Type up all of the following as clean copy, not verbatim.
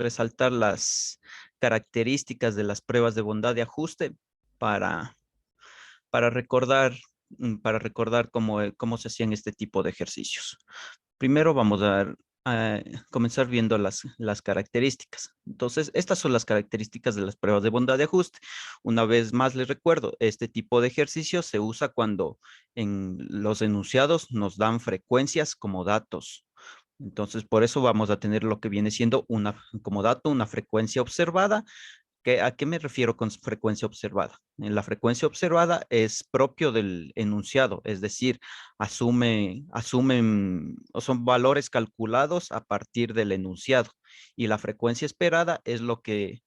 resaltar las características de las pruebas de bondad de ajuste para, para recordar, para recordar cómo se hacían este tipo de ejercicios. Primero vamos a comenzar viendo las características. Entonces, estas son las características de las pruebas de bondad de ajuste. Una vez más les recuerdo, este tipo de ejercicio se usa cuando en los enunciados nos dan frecuencias como datos. Entonces, por eso vamos a tener lo que viene siendo como dato, una frecuencia observada. ¿A qué me refiero con frecuencia observada? En la frecuencia observada es propio del enunciado, es decir, asumen o son valores calculados a partir del enunciado. Y la frecuencia esperada es lo que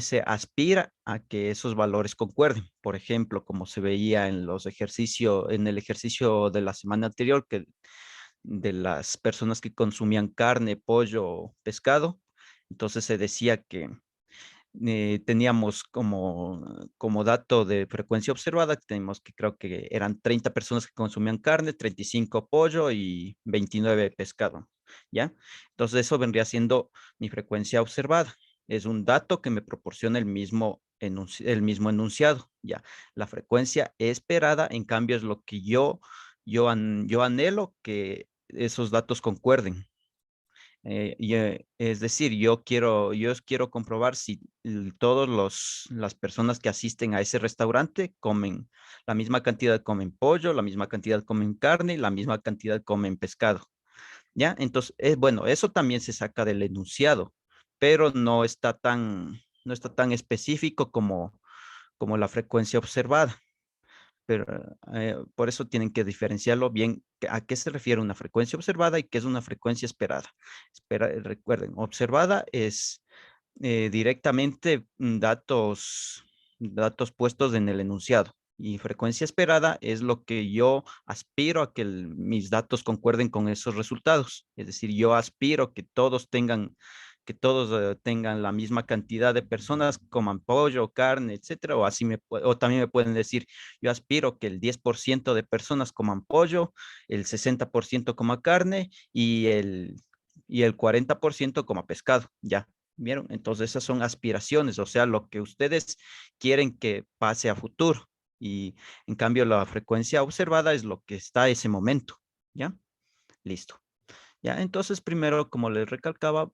se aspira a que esos valores concuerden. Por ejemplo, como se veía en el ejercicio de la semana anterior, que de las personas que consumían carne, pollo, pescado, entonces se decía que teníamos como dato de frecuencia observada, tenemos que creo que eran 30 personas que consumían carne, 35 pollo y 29 pescado, ¿ya? Entonces eso vendría siendo mi frecuencia observada. Es un dato que me proporciona el mismo enunciado, ¿ya? La frecuencia esperada, en cambio, es lo que yo anhelo que esos datos concuerden. Es decir, yo quiero comprobar si las personas que asisten a ese restaurante comen la misma cantidad comen pollo, la misma cantidad comen carne y la misma cantidad comen pescado. ¿Ya? Entonces, bueno, eso también se saca del enunciado, pero no está tan específico como la frecuencia observada. Pero por eso tienen que diferenciarlo bien a qué se refiere una frecuencia observada y qué es una frecuencia esperada. Recuerden, observada es directamente datos puestos en el enunciado. Y frecuencia esperada es lo que yo aspiro a que mis datos concuerden con esos resultados. Es decir, yo aspiro que todos tengan la misma cantidad de personas, coman pollo, carne, etcétera, o también me pueden decir, yo aspiro que el 10% de personas coman pollo, el 60% coma carne y el 40% coma pescado, ya. ¿Vieron? Entonces esas son aspiraciones, o sea, lo que ustedes quieren que pase a futuro. Y en cambio la frecuencia observada es lo que está a ese momento, ¿ya? Listo. Ya, entonces primero, como les recalcaba,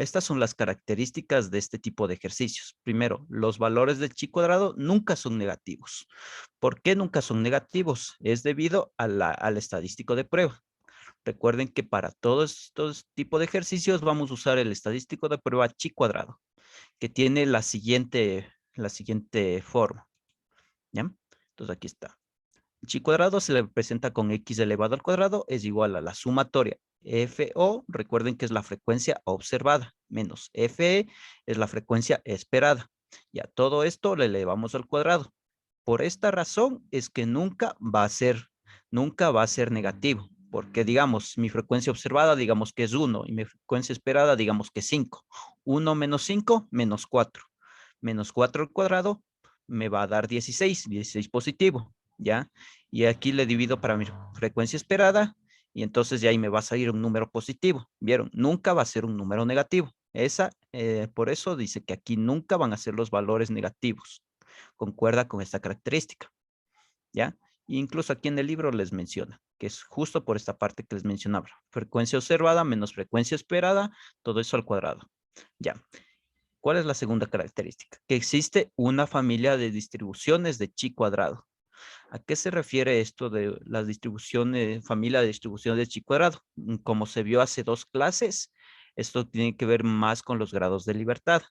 estas son las características de este tipo de ejercicios. Primero, los valores del chi cuadrado nunca son negativos. ¿Por qué nunca son negativos? Es debido al estadístico de prueba. Recuerden que para todos estos tipos de ejercicios vamos a usar el estadístico de prueba chi cuadrado, que tiene la siguiente forma, ¿ya? Entonces aquí está. Chi cuadrado se le representa con x elevado al cuadrado es igual a la sumatoria FO, recuerden que es la frecuencia observada, menos FE es la frecuencia esperada. Ya todo esto le elevamos al cuadrado. Por esta razón es que nunca va a ser negativo, porque digamos, mi frecuencia observada, digamos que es 1, y mi frecuencia esperada, digamos que es 5. 1 menos 5, menos 4. Menos 4 al cuadrado me va a dar 16, 16 positivo, ¿ya? Y aquí le divido para mi frecuencia esperada, y entonces ya ahí me va a salir un número positivo. ¿Vieron? Nunca va a ser un número negativo. Por eso dice que aquí nunca van a ser los valores negativos. Concuerda con esta característica, ¿ya? Incluso aquí en el libro les menciona, que es justo por esta parte que les mencionaba. Frecuencia observada menos frecuencia esperada, todo eso al cuadrado. Ya. ¿Cuál es la segunda característica? Que existe una familia de distribuciones de chi cuadrado. ¿A qué se refiere esto de las distribuciones, familia de distribuciones de chi cuadrado? Como se vio hace 2 clases, esto tiene que ver más con los grados de libertad,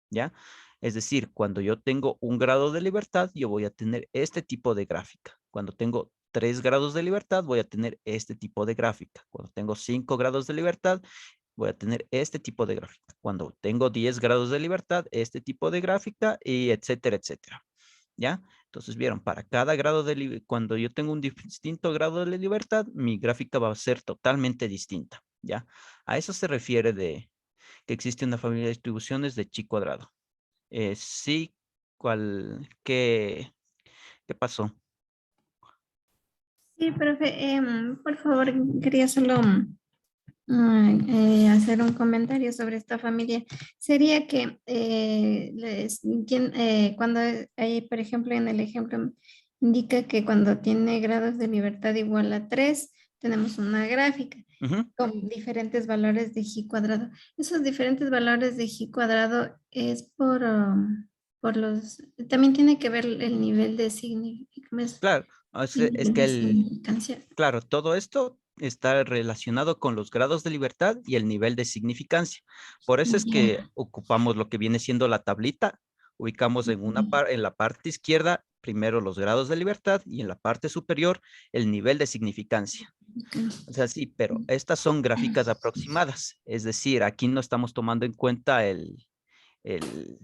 ¿ya? Es decir, cuando yo tengo un grado de libertad, yo voy a tener este tipo de gráfica. Cuando tengo 3 grados de libertad, voy a tener este tipo de gráfica. Cuando tengo 5 grados de libertad, voy a tener este tipo de gráfica. Cuando tengo 10 grados de libertad, este tipo de gráfica y etcétera, etcétera. ¿Ya? Entonces, vieron, para cada cuando yo tengo un distinto grado de libertad, mi gráfica va a ser totalmente distinta, ¿ya? A eso se refiere de que existe una familia de distribuciones de chi cuadrado. Sí, ¿qué pasó? Sí, profe, por favor, quería solo hacer un comentario sobre esta familia. Sería que cuando hay, por ejemplo, en el ejemplo, indica que cuando tiene grados de libertad igual a 3 tenemos una gráfica Ujú. con diferentes valores de G cuadrado. Esos diferentes valores de G cuadrado es por los, también tiene que ver el nivel de Claro, es que significancia. claro, todo esto está relacionado con los grados de libertad y el nivel de significancia. Por eso es que Ya. ocupamos lo que viene siendo la tablita, ubicamos en la parte izquierda primero los grados de libertad y en la parte superior el nivel de significancia. O sea, sí, pero estas son gráficas aproximadas, es decir, aquí no estamos tomando en cuenta el, el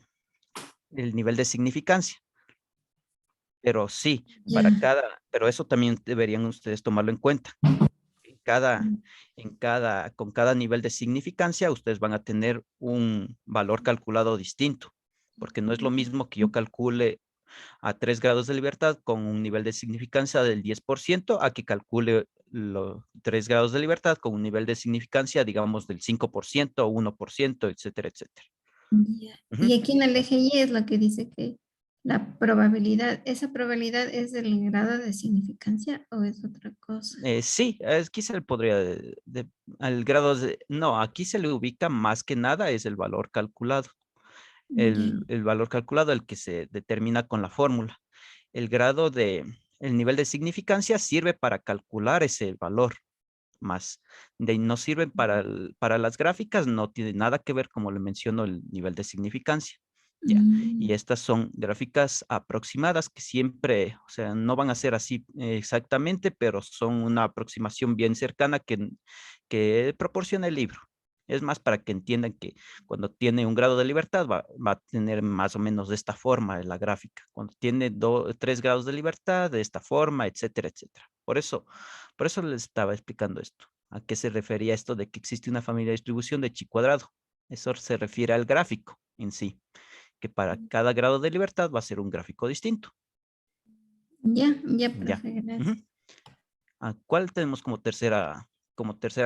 nivel de significancia. Pero sí, Ya. pero eso también deberían ustedes tomarlo en cuenta. En cada, con cada nivel de significancia, ustedes van a tener un valor calculado distinto, porque no es lo mismo que yo calcule a 3 grados de libertad con un nivel de significancia del 10% a que calcule los 3 grados de libertad con un nivel de significancia, digamos, del 5%, 1%, etcétera, etcétera. Ya. Ujú. Y aquí en el eje Y es lo que dice que la probabilidad, ¿esa probabilidad es del grado de significancia o es otra cosa? Sí, aquí se le podría, al grado de, no, aquí se le ubica más que nada es el valor calculado. Ya. El valor calculado, el que se determina con la fórmula. El grado de, el nivel de significancia sirve para calcular ese valor más. De ahí no sirven para, para las gráficas, no tiene nada que ver, como le menciono, el nivel de significancia. Ya. Y Mm, estas son gráficas aproximadas que siempre, o sea, no van a ser así exactamente, pero son una aproximación bien cercana que proporciona el libro. Es más para que entiendan que cuando tiene un grado de libertad va a tener más o menos de esta forma la gráfica. Cuando tiene 3 grados de libertad, de esta forma, etcétera, etcétera. Por eso les estaba explicando esto. ¿A qué se refería esto de que existe una familia de distribución de chi cuadrado? Eso se refiere al gráfico en sí, que para cada grado de libertad va a ser un gráfico distinto. ya, ya, Ya. profe, Ujú. gracias. ¿Cuál tenemos como tercera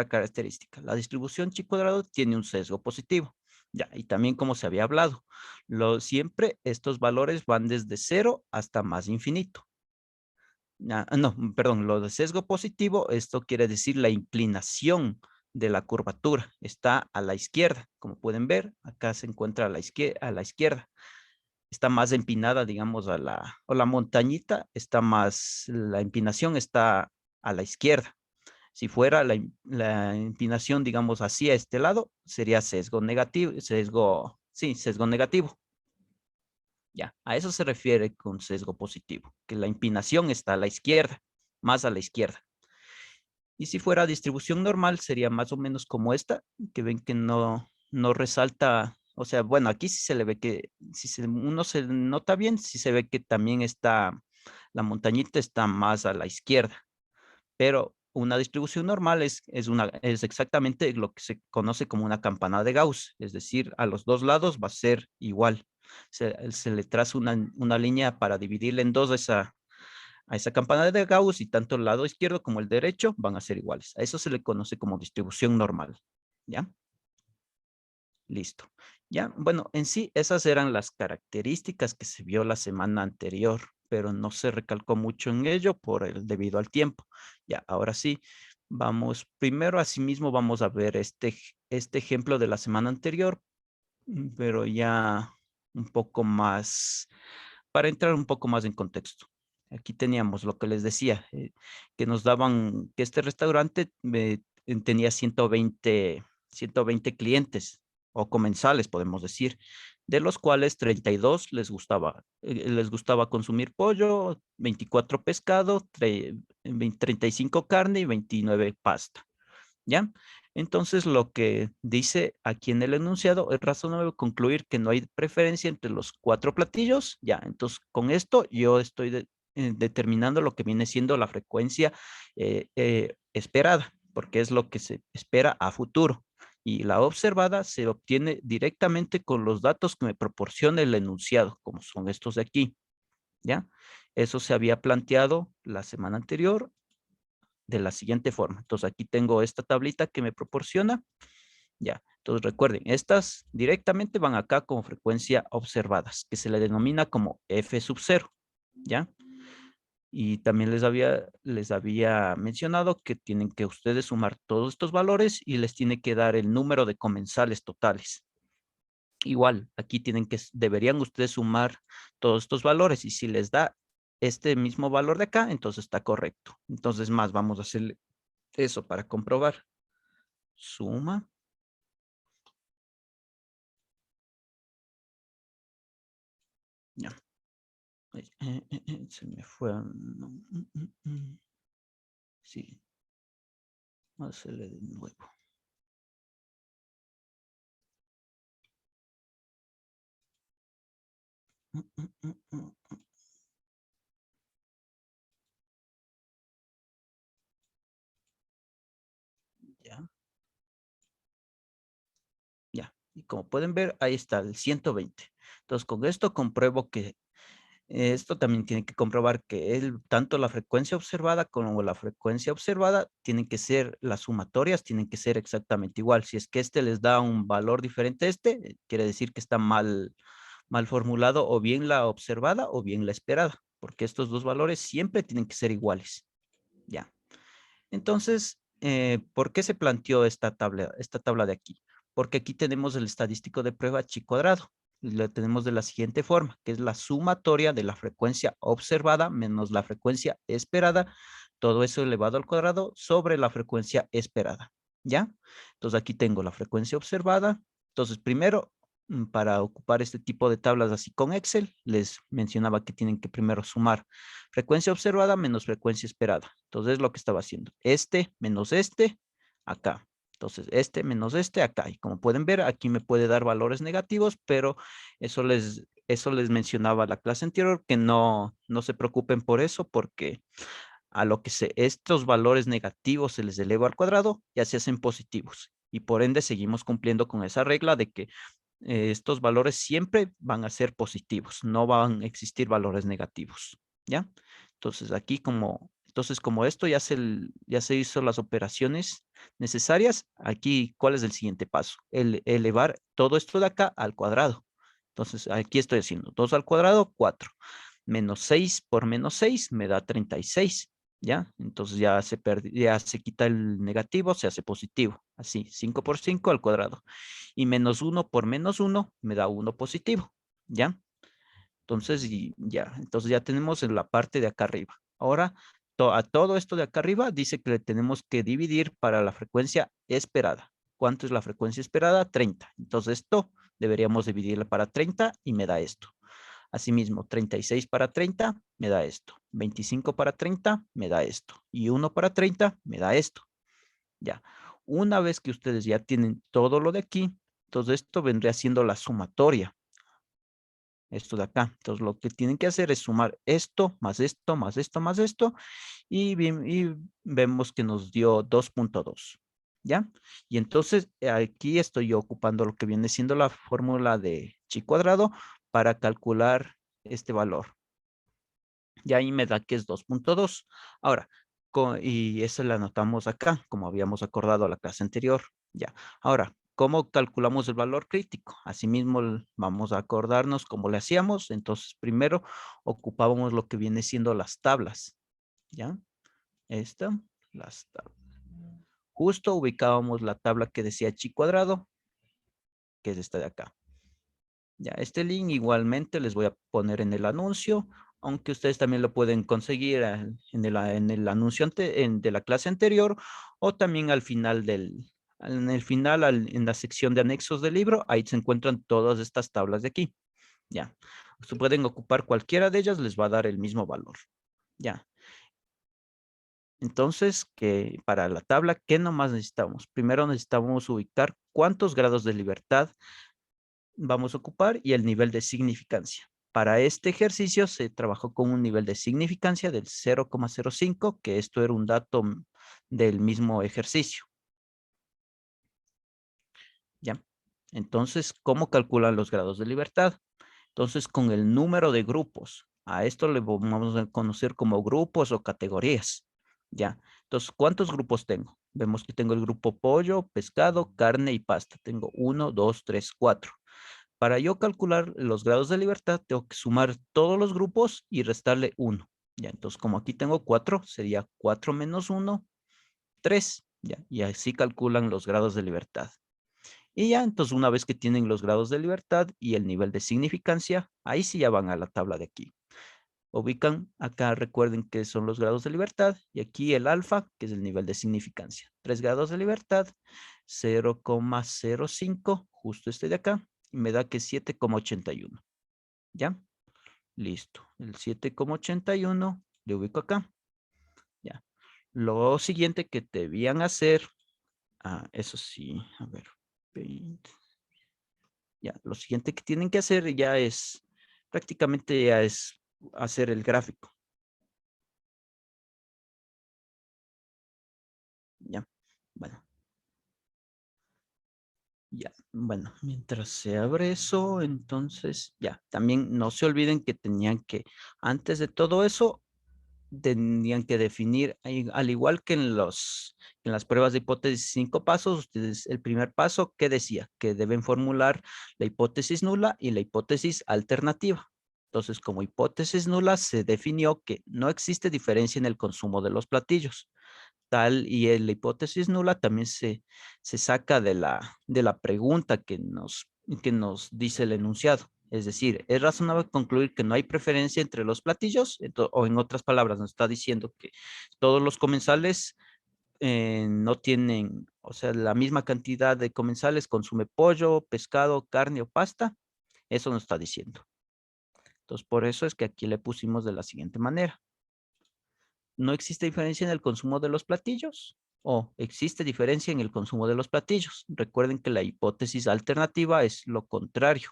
característica? La distribución chi cuadrado tiene un sesgo positivo. Ya, y también como se había hablado, siempre estos valores van desde cero hasta más infinito. No, perdón, lo de sesgo positivo, esto quiere decir la inclinación de la curvatura. Está a la izquierda, como pueden ver, acá se encuentra a la izquierda. Está más empinada, digamos, o la montañita está más, la empinación está a la izquierda. Si fuera la empinación, digamos, hacia este lado, sería sesgo negativo, sí, sesgo negativo. Ya, a eso se refiere con sesgo positivo, que la empinación está a la izquierda, más a la izquierda. Y si fuera distribución normal, sería más o menos como esta, que ven que no resalta, o sea, bueno, aquí sí se le ve que, si uno se nota bien, sí se ve que también está, la montañita está más a la izquierda, pero una distribución normal es exactamente lo que se conoce como una campana de Gauss, es decir, a los dos lados va a ser igual. Se le traza una línea para dividirla en dos a esa campana de Gauss y tanto el lado izquierdo como el derecho van a ser iguales. A eso se le conoce como distribución normal. ¿Ya? Listo. Ya, bueno, en sí esas eran las características que se vio la semana anterior, pero no se recalcó mucho en ello debido al tiempo. Ya, ahora sí, vamos, primero asimismo vamos a ver este ejemplo de la semana anterior, pero ya un poco más, para entrar un poco más en contexto. Aquí teníamos lo que les decía, que nos daban, que este restaurante tenía 120 clientes o comensales, podemos decir, de los cuales 32 les gustaba consumir pollo, 24 pescado, 35 carne y 29 pasta. ¿Ya? Entonces, lo que dice aquí en el enunciado es razonable concluir que no hay preferencia entre los 4 platillos. Ya, entonces con esto yo estoy determinando lo que viene siendo la frecuencia esperada, porque es lo que se espera a futuro. Y la observada se obtiene directamente con los datos que me proporciona el enunciado, como son estos de aquí. ¿Ya? Eso se había planteado la semana anterior de la siguiente forma. Entonces aquí tengo esta tablita que me proporciona. Ya, entonces recuerden, estas directamente van acá como frecuencia observadas, que se le denomina como F sub 0, ¿ya? Y también les había mencionado que tienen que ustedes sumar todos estos valores y les tiene que dar el número de comensales totales. Igual, aquí deberían ustedes sumar todos estos valores y si les da este mismo valor de acá, entonces está correcto. Entonces más, vamos a hacer eso para comprobar. Suma. Ya. Se me fue. Sí. Vamos a hacerle de nuevo. Ya. Ya. Y como pueden ver, ahí está el 120. Entonces, con esto compruebo que esto también tiene que comprobar que tanto la frecuencia observada como la frecuencia observada tienen que ser, las sumatorias tienen que ser exactamente igual. Si es que este les da un valor diferente a este, quiere decir que está mal formulado o bien la observada o bien la esperada, porque estos dos valores siempre tienen que ser iguales. Ya. Entonces, ¿por qué se planteó esta tabla de aquí? Porque aquí tenemos el estadístico de prueba chi cuadrado. Y lo tenemos de la siguiente forma, que es la sumatoria de la frecuencia observada menos la frecuencia esperada, todo eso elevado al cuadrado sobre la frecuencia esperada. ¿Ya? Entonces aquí tengo la frecuencia observada. Entonces primero, para ocupar este tipo de tablas así con Excel, les mencionaba que tienen que primero sumar frecuencia observada menos frecuencia esperada. Entonces es lo que estaba haciendo. Este menos este, acá. Entonces, este menos este acá. Y como pueden ver, aquí me puede dar valores negativos, pero eso les mencionaba la clase anterior, que no se preocupen por eso, porque a lo que estos valores negativos se les eleva al cuadrado, ya se hacen positivos. Y por ende seguimos cumpliendo con esa regla de que estos valores siempre van a ser positivos, no van a existir valores negativos, ¿ya? Entonces aquí como esto ya se hizo las operaciones necesarias, aquí, ¿cuál es el siguiente paso? Elevar todo esto de acá al cuadrado. Entonces aquí estoy haciendo 2 al cuadrado, 4. Menos 6 por menos 6 me da 36. ¿Ya? Entonces ya se quita el negativo, se hace positivo. Así, 5 por 5 al cuadrado. Y menos 1 por menos 1 me da 1 positivo. ¿Ya? Entonces, entonces ya tenemos en la parte de acá arriba. Ahora, a todo esto de acá arriba dice que le tenemos que dividir para la frecuencia esperada. ¿Cuánto es la frecuencia esperada? 30. Entonces esto deberíamos dividirla para 30 y me da esto. Asimismo, 36 para 30 me da esto. 25 para 30 me da esto. Y 1 para 30 me da esto. Ya. Una vez que ustedes ya tienen todo lo de aquí, entonces esto vendría siendo la sumatoria. Esto de acá. Entonces lo que tienen que hacer es sumar esto, más esto, más esto, más esto. Y vemos que nos dio 2.2. ¿Ya? Y entonces aquí estoy yo ocupando lo que viene siendo la fórmula de chi cuadrado para calcular este valor. Y ahí me da que es 2.2. Ahora, y eso la anotamos acá, como habíamos acordado la clase anterior. Ya. Ahora, ¿cómo calculamos el valor crítico? Asimismo, vamos a acordarnos cómo le hacíamos. Entonces, primero ocupábamos lo que viene siendo las tablas. ¿Ya? Esta, las tablas. Justo ubicábamos la tabla que decía chi cuadrado, que es esta de acá. Ya, este link igualmente les voy a poner en el anuncio, aunque ustedes también lo pueden conseguir en el anuncio de la clase anterior o también al final en el final, en la sección de anexos del libro, ahí se encuentran todas estas tablas de aquí. Ya, ustedes pueden ocupar cualquiera de ellas, les va a dar el mismo valor. Ya. Entonces, para la tabla, ¿qué nomás necesitamos? Primero necesitamos ubicar cuántos grados de libertad vamos a ocupar y el nivel de significancia. Para este ejercicio se trabajó con un nivel de significancia del 0,05, que esto era un dato del mismo ejercicio. ¿Ya? Entonces, ¿cómo calculan los grados de libertad? Entonces, con el número de grupos. A esto le vamos a conocer como grupos o categorías. ¿Ya? Entonces, ¿cuántos grupos tengo? Vemos que tengo el grupo pollo, pescado, carne y pasta. Tengo 1, 2, 3, 4. Para yo calcular los grados de libertad, tengo que sumar todos los grupos y restarle 1. Ya, entonces, como aquí tengo 4, sería 4 menos 1, 3. Ya, y así calculan los grados de libertad. Y ya, entonces, una vez que tienen los grados de libertad y el nivel de significancia, ahí sí ya van a la tabla de aquí. Ubican acá, recuerden que son los grados de libertad y aquí el alfa, que es el nivel de significancia. 3 grados de libertad, 0,05, justo este de acá, y me da que es 7,81. ¿Ya? Listo. El 7,81 le ubico acá. Ya. Lo siguiente que debían hacer, eso sí, a ver, 20. Ya, lo siguiente que tienen que hacer ya es, prácticamente ya es hacer el gráfico. Ya, bueno. Ya, bueno, mientras se abre eso, entonces ya, también no se olviden que tenían que, antes de todo eso, tenían que definir, al igual que en las pruebas de hipótesis 5 pasos, ustedes, el primer paso, ¿qué decía? Que deben formular la hipótesis nula y la hipótesis alternativa. Entonces, como hipótesis nula, se definió que no existe diferencia en el consumo de los platillos tal y la hipótesis nula también se saca de la pregunta que nos dice el enunciado. Es decir, es razonable concluir que no hay preferencia entre los platillos, o en otras palabras, nos está diciendo que todos los comensales no tienen, o sea, la misma cantidad de comensales consume pollo, pescado, carne o pasta. Eso nos está diciendo. Entonces, por eso es que aquí le pusimos de la siguiente manera. ¿No existe diferencia en el consumo de los platillos? ¿O existe diferencia en el consumo de los platillos? Recuerden que la hipótesis alternativa es lo contrario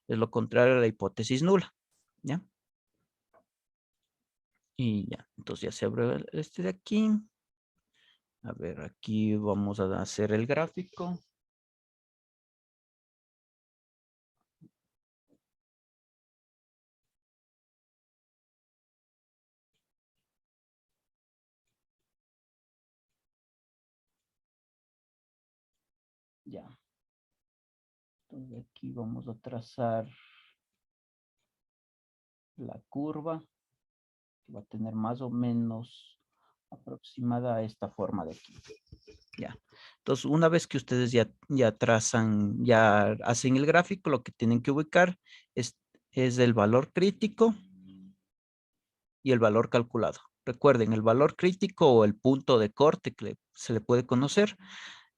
a la hipótesis nula, ¿ya? Y ya, entonces ya se abre este de aquí. A ver, aquí vamos a hacer el gráfico. Ya, entonces aquí vamos a trazar la curva, que va a tener más o menos aproximada a esta forma de aquí. Ya. Entonces, una vez que ustedes ya trazan, ya hacen el gráfico, lo que tienen que ubicar es el valor crítico y el valor calculado. Recuerden, el valor crítico o el punto de corte que se le puede conocer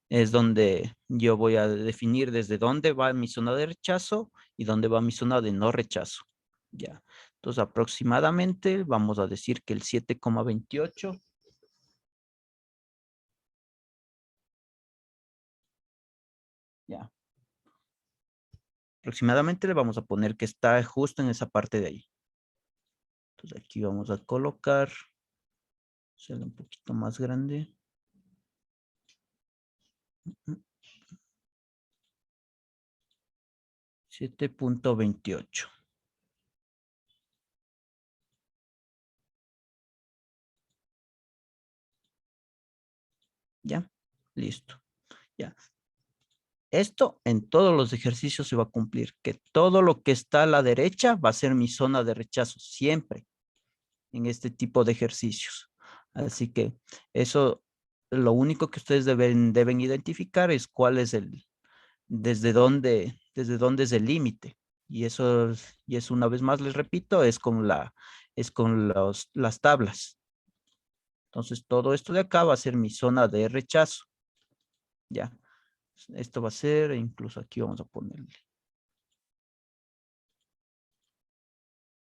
es donde yo voy a definir desde dónde va mi zona de rechazo y dónde va mi zona de no rechazo. Ya. Entonces, aproximadamente vamos a decir que el 7,28. Ya. Aproximadamente le vamos a poner que está justo en esa parte de ahí. Entonces aquí vamos a colocar, será un poquito más grande. 7,28. ¿Ya? Listo. Ya. Esto en todos los ejercicios se va a cumplir, que todo lo que está a la derecha va a ser mi zona de rechazo, siempre en este tipo de ejercicios. Así que eso, lo único que ustedes deben identificar es cuál es desde dónde es el límite. Y eso una vez más les repito, es con las tablas. Entonces todo esto de acá va a ser mi zona de rechazo. Ya. Esto va a ser, incluso aquí vamos a ponerle.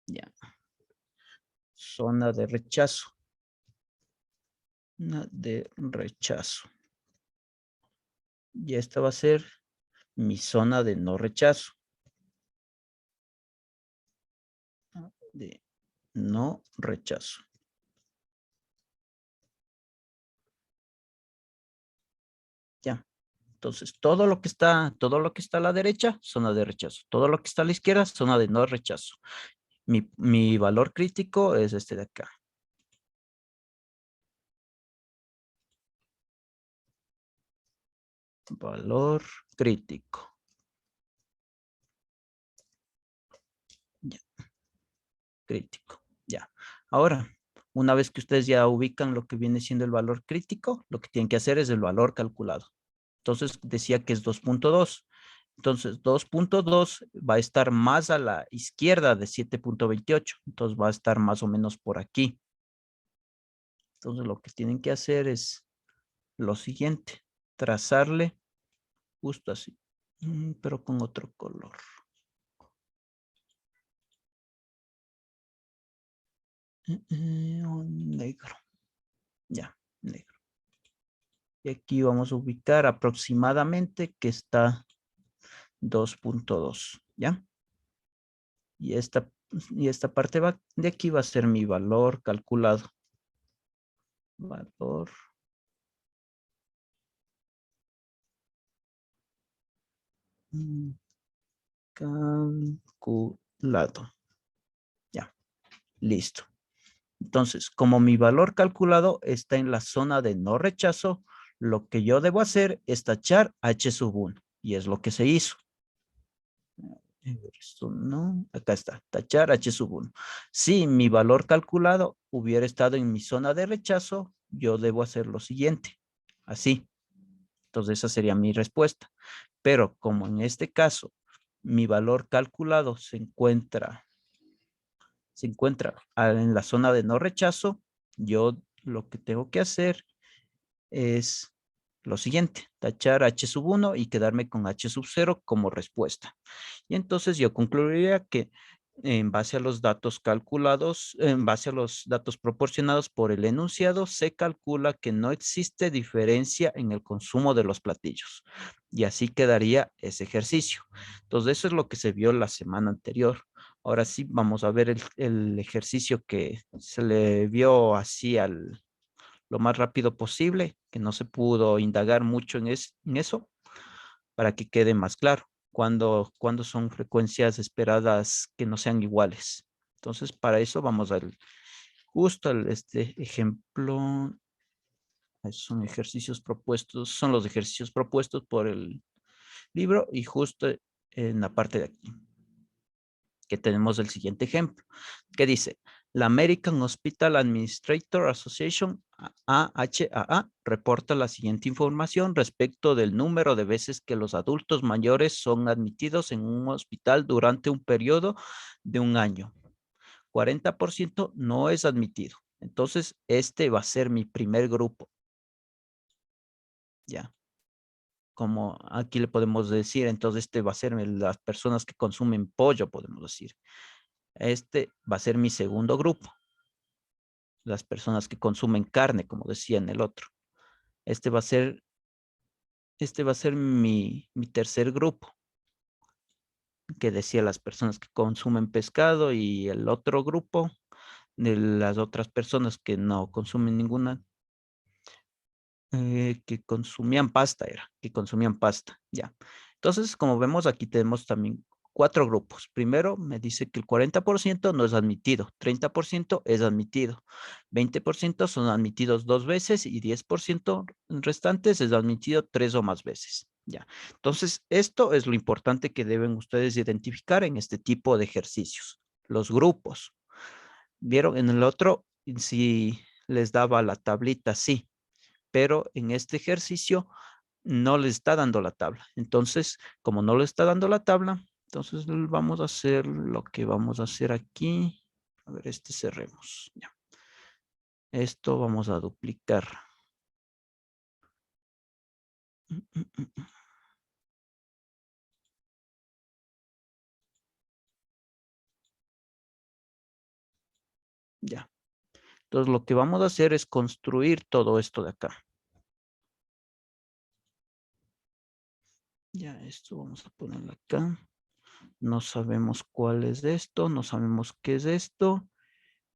Ya. Zona de rechazo. Zona de rechazo. Y esta va a ser mi zona de no rechazo. De no rechazo. Ya. Entonces, todo lo que está a la derecha, zona de rechazo. Todo lo que está a la izquierda, zona de no rechazo. Mi valor crítico es este de acá. Valor crítico. Ya, crítico. Ya. Ahora, una vez que ustedes ya ubican lo que viene siendo el valor crítico, lo que tienen que hacer es el valor calculado. Entonces, decía que es 2.2. Entonces, 2.2 va a estar más a la izquierda de 7.28. Entonces, va a estar más o menos por aquí. Entonces, lo que tienen que hacer es lo siguiente. Trazarle justo así, pero con otro color. Negro. Ya, negro. Y aquí vamos a ubicar aproximadamente que está 2.2, ¿ya? Y esta parte de aquí va a ser mi valor calculado. Valor calculado. Ya, listo. Entonces, como mi valor calculado está en la zona de no rechazo, lo que yo debo hacer es tachar H sub 1. Y es lo que se hizo. Esto no, acá está, tachar H sub 1. Si mi valor calculado hubiera estado en mi zona de rechazo, yo debo hacer lo siguiente, así. Entonces esa sería mi respuesta. Pero como en este caso, mi valor calculado se encuentra en la zona de no rechazo, yo lo que tengo que hacer es lo siguiente, tachar H sub 1 y quedarme con H sub 0 como respuesta. Y entonces yo concluiría que en base a los datos calculados, en base a los datos proporcionados por el enunciado, se calcula que no existe diferencia en el consumo de los platillos. Y así quedaría ese ejercicio. Entonces, eso es lo que se vio la semana anterior. Ahora sí, vamos a ver el ejercicio que se le vio así lo más rápido posible, que no se pudo indagar mucho en eso, para que quede más claro cuando son frecuencias esperadas que no sean iguales. Entonces, para eso vamos al justo este ejemplo. Son ejercicios propuestos, son los ejercicios propuestos por el libro y justo en la parte de aquí, que tenemos el siguiente ejemplo, que dice, la American Hospital Administrator Association, AHAA, reporta la siguiente información respecto del número de veces que los adultos mayores son admitidos en un hospital durante un periodo de un año. 40% no es admitido. Entonces, este va a ser mi primer grupo. Ya. Como aquí le podemos decir, entonces este va a ser las personas que consumen pollo, podemos decir. Este va a ser mi segundo grupo, las personas que consumen carne, como decía en el otro. Este va a ser, este va a ser mi tercer grupo, que decía las personas que consumen pescado, y el otro grupo de las otras personas que no consumen ninguna, que consumían pasta, que consumían pasta, ya. Entonces, como vemos, aquí tenemos también cuatro grupos. Primero, me dice que el 40% no es admitido, 30% es admitido, 20% son admitidos 2 veces y 10% restantes es admitido 3 o más veces, ya. Entonces, esto es lo importante que deben ustedes identificar en este tipo de ejercicios, los grupos. ¿Vieron? En el otro, si les daba la tablita, sí, pero en este ejercicio no le está dando la tabla. Entonces, como no le está dando la tabla, entonces vamos a hacer lo que vamos a hacer aquí. A ver, cerremos. Ya. Esto vamos a duplicar. Ya. Entonces, lo que vamos a hacer es construir todo esto de acá. Ya, esto vamos a ponerlo acá. No sabemos cuál es esto, no sabemos qué es esto,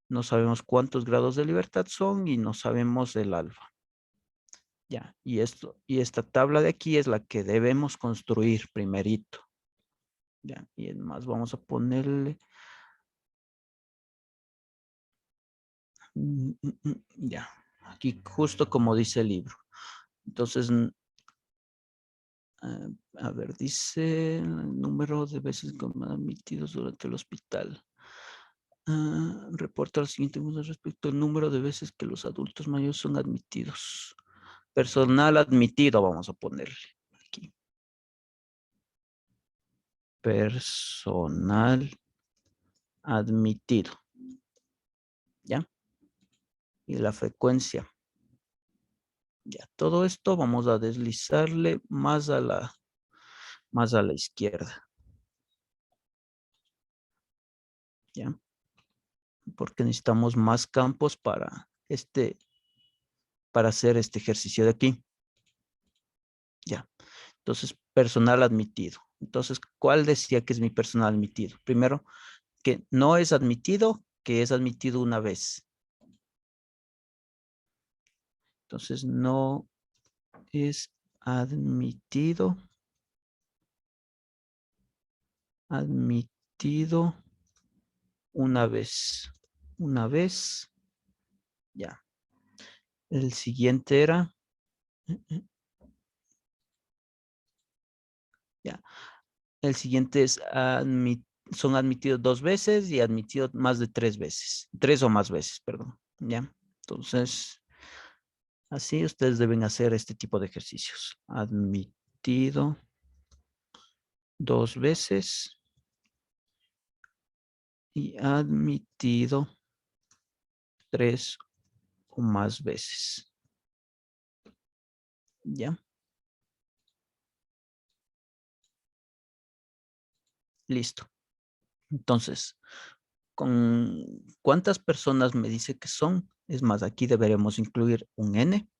no sabemos cuántos grados de libertad son y no sabemos el alfa. Ya, y esta tabla de aquí es la que debemos construir primerito. Ya, y además vamos a ponerle. Ya, aquí justo como dice el libro. Entonces, A ver, dice el número de veces admitidos durante el hospital. Reporta lo siguiente respecto al número de veces que los adultos mayores son admitidos. Personal admitido, vamos a ponerle aquí. Personal admitido. ¿Ya? Y la frecuencia. Ya, todo esto vamos a deslizarle más a la izquierda. ¿Ya? Porque necesitamos más campos para hacer este ejercicio de aquí. Ya. Entonces, personal admitido. Entonces, ¿cuál decía que es mi personal admitido? Primero, que no es admitido, que es admitido una vez. Entonces, no es admitido una vez. Una vez, ya. El siguiente era, ya. El siguiente es son admitidos 2 veces y admitidos más de 3 veces. 3 o más veces, perdón. Ya. Entonces, así ustedes deben hacer este tipo de ejercicios. Admitido 2 veces y admitido 3 o más veces. ¿Ya? Listo. Entonces, ¿con cuántas personas me dice que son? Es más, aquí deberemos incluir un N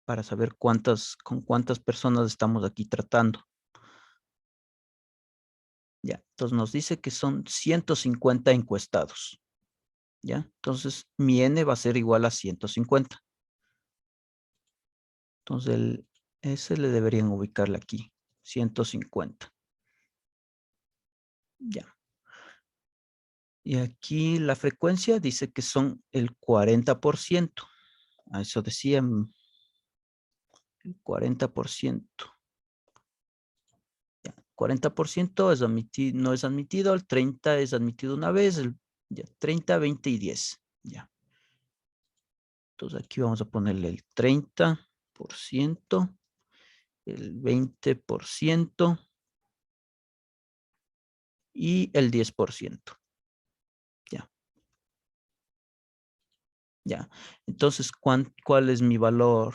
para saber con cuántas personas estamos aquí tratando. Ya, entonces nos dice que son 150 encuestados. ¿Ya? Entonces, mi N va a ser igual a 150. Entonces, ese le deberían ubicarle aquí, 150. Ya. Y aquí la frecuencia dice que son el 40%. A eso decían, el 40%. Ya, 40% no es admitido, el 30 es admitido una vez, ya, 30, 20 y 10. Ya. Entonces aquí vamos a ponerle el 30%, el 20% y el 10%. Ya. Ya. Entonces, ¿cuál es mi valor?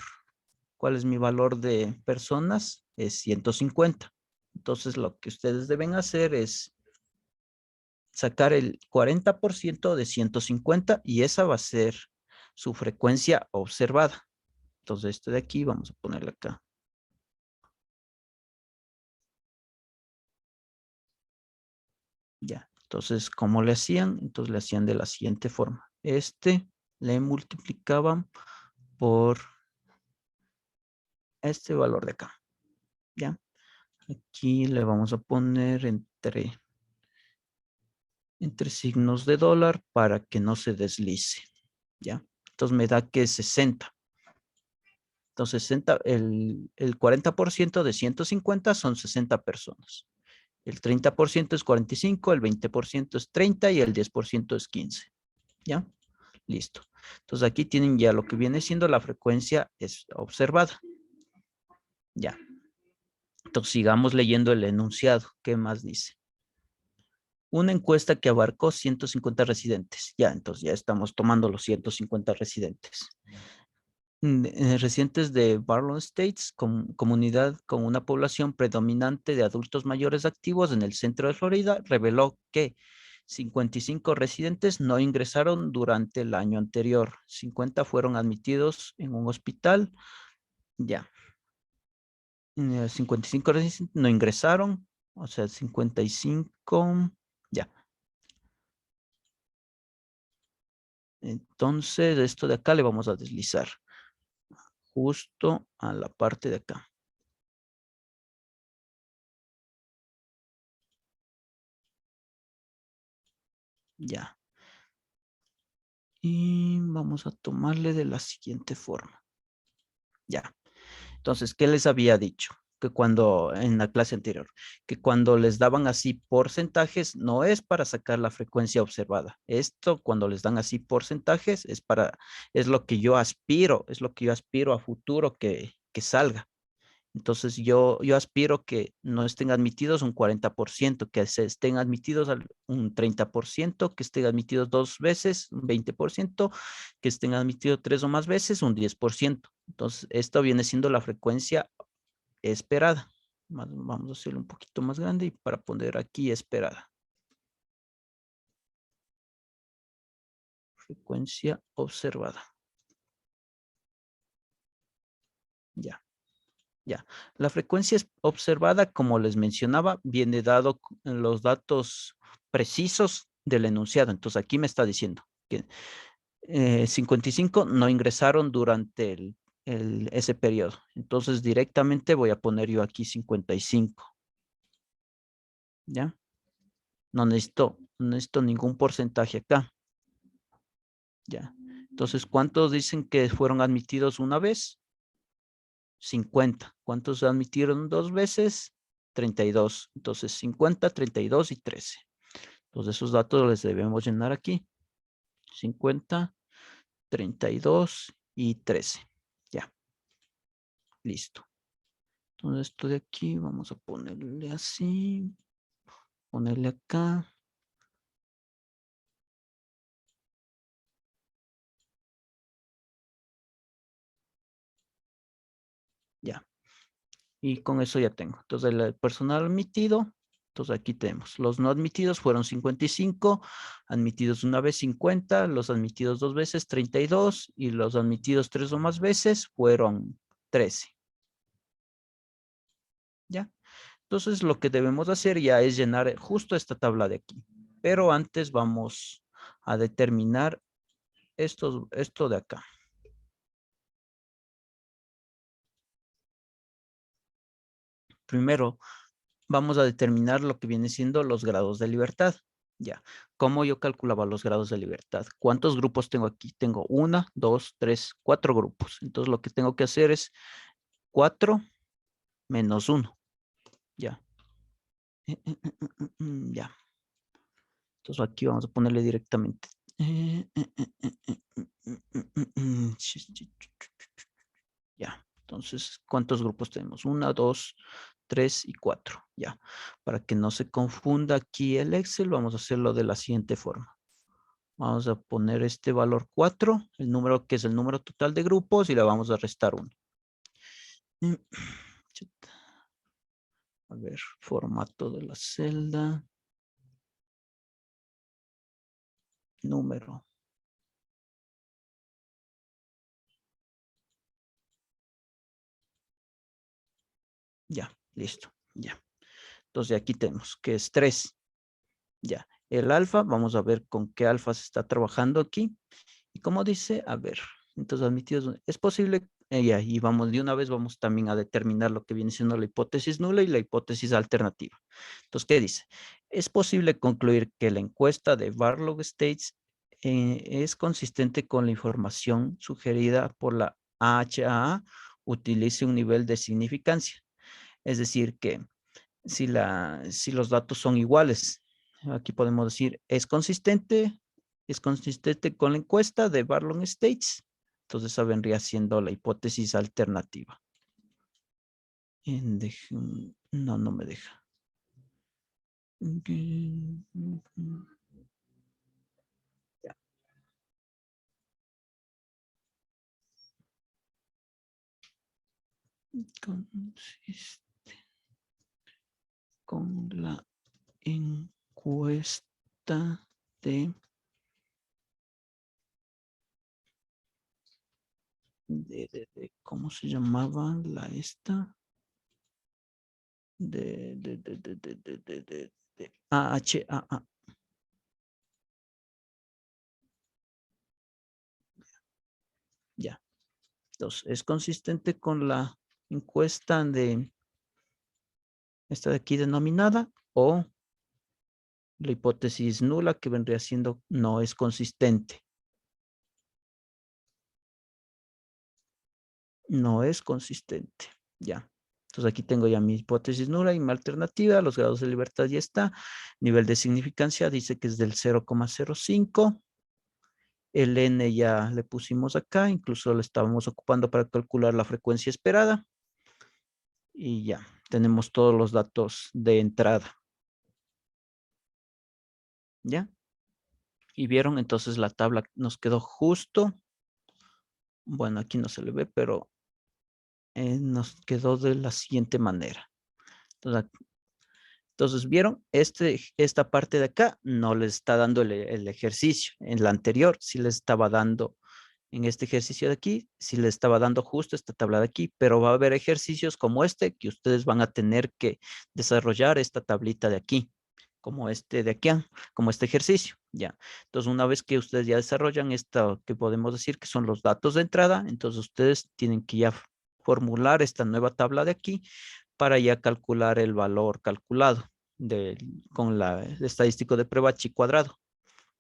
¿Cuál es mi valor de personas? Es 150. Entonces, lo que ustedes deben hacer es sacar el 40% de 150 y esa va a ser su frecuencia observada. Entonces, este de aquí vamos a ponerle acá. Ya. Entonces, ¿cómo le hacían? Entonces, le hacían de la siguiente forma. Le multiplicaban por este valor de acá. ¿Ya? Aquí le vamos a poner entre signos de dólar para que no se deslice. ¿Ya? Entonces me da que es 60. Entonces 60, el 40% de 150 son 60 personas. El 30% es 45, el 20% es 30 y el 10% es 15. ¿Ya? Listo. Entonces aquí tienen ya lo que viene siendo la frecuencia es observada. Ya. Entonces sigamos leyendo el enunciado. ¿Qué más dice? Una encuesta que abarcó 150 residentes. Ya, entonces ya estamos tomando los 150 residentes. Residentes de Barlow Estates, comunidad con una población predominante de adultos mayores activos en el centro de Florida, reveló que 55 residentes no ingresaron durante el año anterior. 50 fueron admitidos en un hospital. Ya. 55 residentes no ingresaron. O sea, 55. Ya. Entonces, esto de acá le vamos a deslizar justo a la parte de acá. Ya. Y vamos a tomarle de la siguiente forma. Ya. Entonces, ¿qué les había dicho? que cuando en la clase anterior, que cuando les daban así porcentajes, no es para sacar la frecuencia observada. Esto cuando les dan así porcentajes es lo que yo aspiro, es lo que yo aspiro a futuro que salga. Entonces yo aspiro que no estén admitidos un 40%, que se estén admitidos un 30%, que estén admitidos 2 veces, un 20%, que estén admitidos 3 o más veces, un 10%. Entonces, esto viene siendo la frecuencia esperada. Vamos a hacerlo un poquito más grande y para poner aquí esperada. Frecuencia observada. Ya. Ya, la frecuencia observada, como les mencionaba, viene dado en los datos precisos del enunciado. Entonces aquí me está diciendo que 55 no ingresaron durante ese periodo. Entonces directamente voy a poner yo aquí 55. ¿Ya? No necesito ningún porcentaje acá. ¿Ya? Entonces, ¿cuántos dicen que fueron admitidos una vez? 50. ¿Cuántos admitieron 2 veces? 32. Entonces 50, 32 y 13. Entonces esos datos les debemos llenar aquí. 50, 32 y 13. Ya. Listo. Entonces esto de aquí vamos a ponerle así. Ponerle acá. Ya. Y con eso ya tengo. Entonces el personal admitido. Entonces aquí tenemos. Los no admitidos fueron 55. Admitidos una vez 50. Los admitidos 2 veces 32. Y los admitidos 3 o más veces fueron 13. ¿Ya? Entonces lo que debemos hacer ya es llenar justo esta tabla de aquí. Pero antes vamos a determinar esto de acá. Primero vamos a determinar lo que viene siendo los grados de libertad. Ya, ¿cómo yo calculaba los grados de libertad? ¿Cuántos grupos tengo aquí? Tengo 1, 2, 3, 4 grupos. Entonces lo que tengo que hacer es 4 menos 1. Ya. Ya. Entonces aquí vamos a ponerle directamente. Ya. Entonces, ¿cuántos grupos tenemos? 1, 2, 3 y 4. Ya. Para que no se confunda aquí el Excel, vamos a hacerlo de la siguiente forma. Vamos a poner este valor 4, el número que es el número total de grupos, y le vamos a restar 1. A ver, formato de la celda. Número. Ya, listo. Ya. Entonces aquí tenemos que es 3. Ya. El alfa, vamos a ver con qué alfa se está trabajando aquí. Y como dice, a ver, entonces admitidos, es posible, ya, y vamos de una vez, vamos también a determinar lo que viene siendo la hipótesis nula y la hipótesis alternativa. Entonces, ¿qué dice? Es posible concluir que la encuesta de Barlow States es consistente con la información sugerida por la AHA, utilice un nivel de significancia. Es decir, que si los datos son iguales, aquí podemos decir, es consistente con la encuesta de Barlow States. Entonces, esa vendría siendo la hipótesis alternativa. No, no me deja. Ya. Consiste con la encuesta de ¿cómo se llamaba la esta? De AHA. Ya. Entonces, es consistente con la encuesta de esta de aquí denominada, o la hipótesis nula, que vendría siendo no es consistente. No es consistente. Ya. Entonces aquí tengo ya mi hipótesis nula y mi alternativa, los grados de libertad ya está. Nivel de significancia dice que es del 0,05. El n ya le pusimos acá, incluso lo estábamos ocupando para calcular la frecuencia esperada. Y ya, tenemos todos los datos de entrada. ¿Ya? Y vieron, entonces la tabla nos quedó justo. Bueno, aquí no se le ve, pero nos quedó de la siguiente manera. Entonces, ¿vieron? Esta parte de acá no les está dando el ejercicio. En la anterior sí les estaba dando, en este ejercicio de aquí, sí les estaba dando justo esta tabla de aquí, pero va a haber ejercicios como este que ustedes van a tener que desarrollar esta tablita de aquí, como este de aquí, como este ejercicio, ¿ya? Entonces, una vez que ustedes ya desarrollan esto, que podemos decir que son los datos de entrada, entonces ustedes tienen que ya formular esta nueva tabla de aquí para ya calcular el valor calculado con el estadístico de prueba chi cuadrado.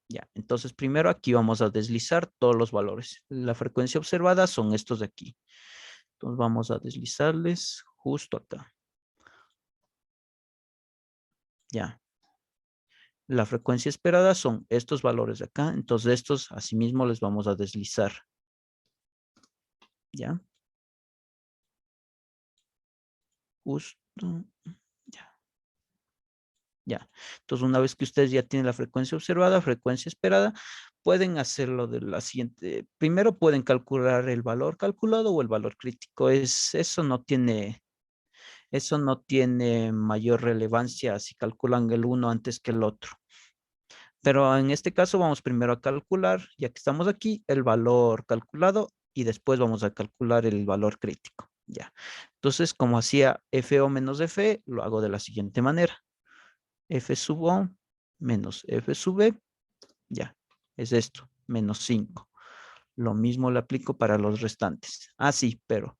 Ya, entonces primero aquí vamos a deslizar todos los valores. La frecuencia observada son estos de aquí. Entonces vamos a deslizarles justo acá. Ya. La frecuencia esperada son estos valores de acá. Entonces estos asimismo les vamos a deslizar. Ya. Justo. Ya. Ya. Entonces, una vez que ustedes ya tienen la frecuencia observada, frecuencia esperada, pueden hacerlo de la siguiente. Primero pueden calcular el valor calculado o el valor crítico. Eso no tiene mayor relevancia si calculan el uno antes que el otro. Pero en este caso vamos primero a calcular, ya que estamos aquí, el valor calculado y después vamos a calcular el valor crítico. Ya. Entonces, como hacía FO menos F, lo hago de la siguiente manera. F sub O menos F sub B, ya, es esto, menos 5. Lo mismo le aplico para los restantes. Ah, sí, pero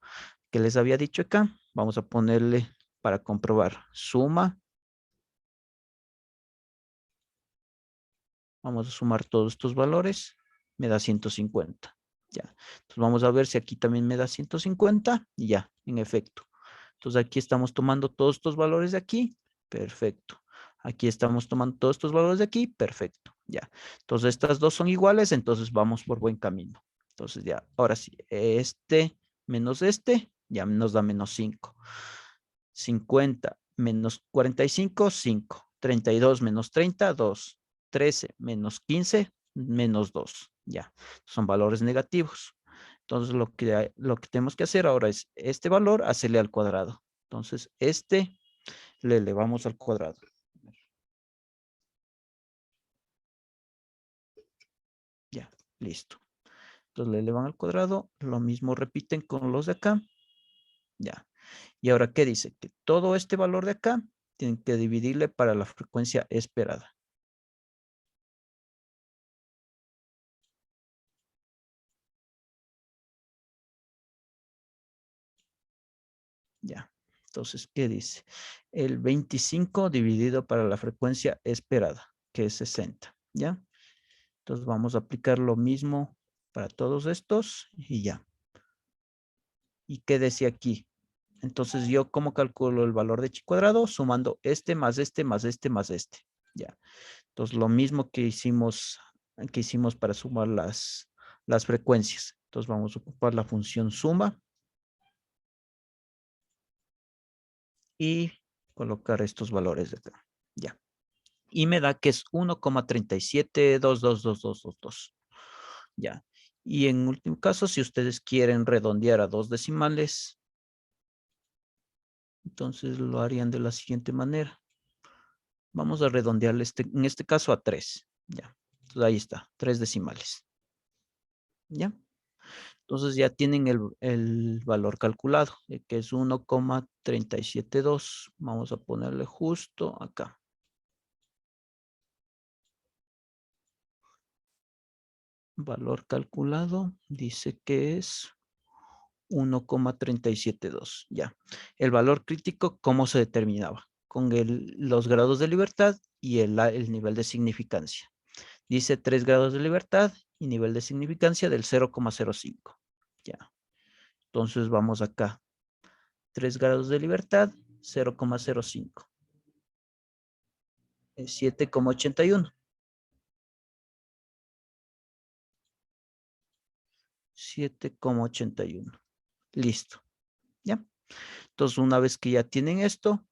que les había dicho acá, vamos a ponerle para comprobar suma. Vamos a sumar todos estos valores, me da 150. Ya, entonces vamos a ver si aquí también me da 150 y ya, en efecto. Entonces aquí estamos tomando todos estos valores de aquí, perfecto. Aquí estamos tomando todos estos valores de aquí, perfecto. Ya, entonces estas dos son iguales, entonces vamos por buen camino. Entonces ya, ahora sí, este menos este, ya nos da menos 5. 50 menos 45, 5. 32 menos 30, 2. 13 menos 15, menos 2. Ya, son valores negativos. Entonces, lo que tenemos que hacer ahora es este valor hacerle al cuadrado. Entonces, este le elevamos al cuadrado. Ya, listo. Entonces, le elevan al cuadrado. Lo mismo repiten con los de acá. Ya. Y ahora, ¿qué dice? Que todo este valor de acá tienen que dividirle para la frecuencia esperada. Ya. Entonces, ¿qué dice? El 25 dividido para la frecuencia esperada, que es 60. ¿Ya? Entonces vamos a aplicar lo mismo para todos estos y ya. ¿Y qué decía aquí? Entonces yo, ¿cómo calculo el valor de chi cuadrado? Sumando este más este más este más este. Ya. Entonces lo mismo que hicimos para sumar las frecuencias. Entonces vamos a ocupar la función suma y colocar estos valores de acá. Ya. Y me da que es 1,3722222. Ya. Y en último caso, si ustedes quieren redondear a dos decimales, entonces lo harían de la siguiente manera. Vamos a redondearle en este caso a 3. Ya. Entonces ahí está, 3 decimales. ¿Ya? Entonces ya tienen el valor calculado, que es 1,372. Vamos a ponerle justo acá. Valor calculado dice que es 1,372. Ya. El valor crítico, ¿cómo se determinaba? Con los grados de libertad y el nivel de significancia. Dice 3 grados de libertad y nivel de significancia del 0,05. Ya. Entonces vamos acá. 3 grados de libertad, 0,05. 7,81. 7,81. Listo. ¿Ya? Entonces, una vez que ya tienen esto,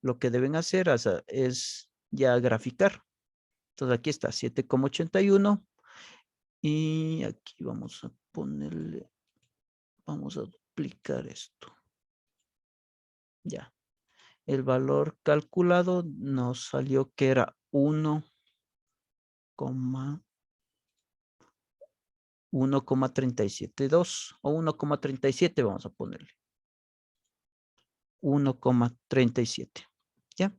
lo que deben hacer es ya graficar. Entonces, aquí está 7,81. Y aquí vamos a ponerle, vamos a duplicar esto. Ya. El valor calculado nos salió que era 1,372 o 1,37 vamos a ponerle. 1,37. ¿Ya?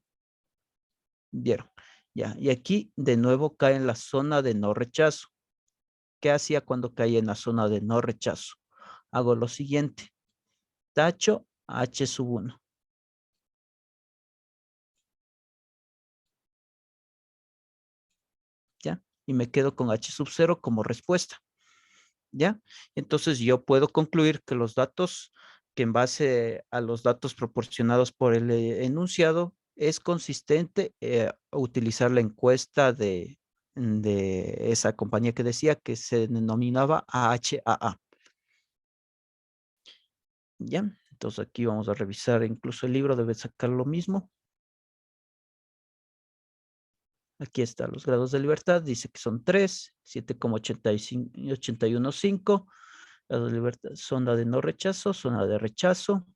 ¿Vieron? Ya. Y aquí de nuevo cae en la zona de no rechazo. ¿Qué hacía cuando caía en la zona de no rechazo? Hago lo siguiente. Tacho H sub 1. ¿Ya? Y me quedo con H sub 0 como respuesta. ¿Ya? Entonces yo puedo concluir que los datos, que en base a los datos proporcionados por el enunciado, es consistente utilizar la encuesta de esa compañía que decía que se denominaba AHAA. ¿Ya? Entonces aquí vamos a revisar, incluso el libro debe sacar lo mismo. Aquí están los grados de libertad, dice que son 3, 7,81,5. Grados de libertad, zona de no rechazo, zona de rechazo.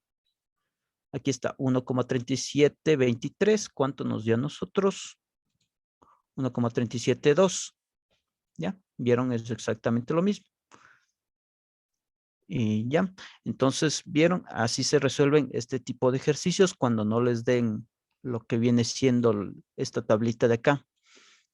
Aquí está 1,3723. ¿Cuánto nos dio a nosotros? 1,372. ¿Ya? ¿Vieron? Es exactamente lo mismo. Y ya. Entonces, ¿vieron? Así se resuelven este tipo de ejercicios cuando no les den lo que viene siendo esta tablita de acá.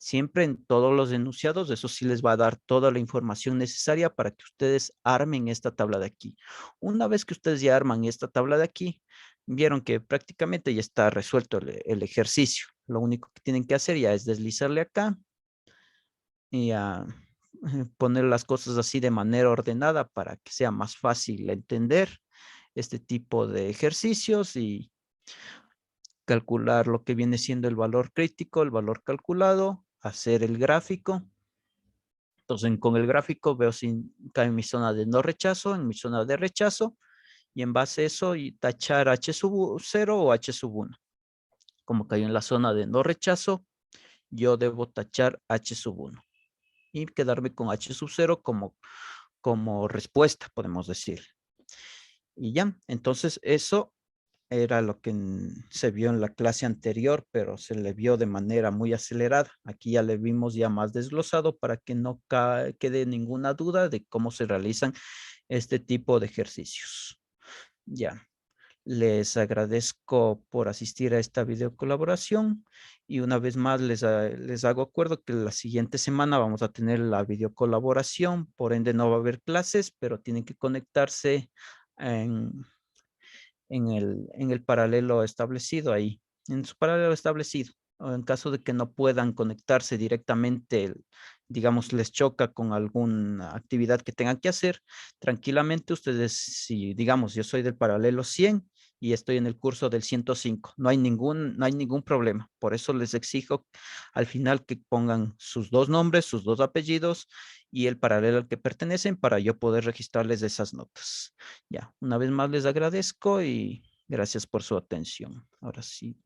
Siempre en todos los enunciados, eso sí les va a dar toda la información necesaria para que ustedes armen esta tabla de aquí. Una vez que ustedes ya arman esta tabla de aquí, vieron que prácticamente ya está resuelto el ejercicio. Lo único que tienen que hacer ya es deslizarle acá y poner las cosas así de manera ordenada para que sea más fácil entender este tipo de ejercicios y calcular lo que viene siendo el valor crítico, el valor calculado, hacer el gráfico. Entonces, con el gráfico veo si cae en mi zona de no rechazo, en mi zona de rechazo, y en base a eso y tachar H sub 0 o H sub 1. Como cayó en la zona de no rechazo, yo debo tachar H sub 1 y quedarme con H sub 0 como respuesta, podemos decir. Y ya, entonces eso era lo que se vio en la clase anterior, pero se le vio de manera muy acelerada. Aquí ya le vimos ya más desglosado para que no quede ninguna duda de cómo se realizan este tipo de ejercicios. Ya, les agradezco por asistir a esta video colaboración y una vez más les hago acuerdo que la siguiente semana vamos a tener la video colaboración, por ende no va a haber clases, pero tienen que conectarse en el paralelo establecido ahí, en su paralelo establecido. O en caso de que no puedan conectarse directamente, digamos, les choca con alguna actividad que tengan que hacer, tranquilamente ustedes, si digamos, yo soy del paralelo 100 y estoy en el curso del 105, no hay ningún problema. Por eso les exijo al final que pongan sus dos nombres, sus dos apellidos y el paralelo al que pertenecen para yo poder registrarles esas notas. Ya, una vez más les agradezco y gracias por su atención. Ahora sí.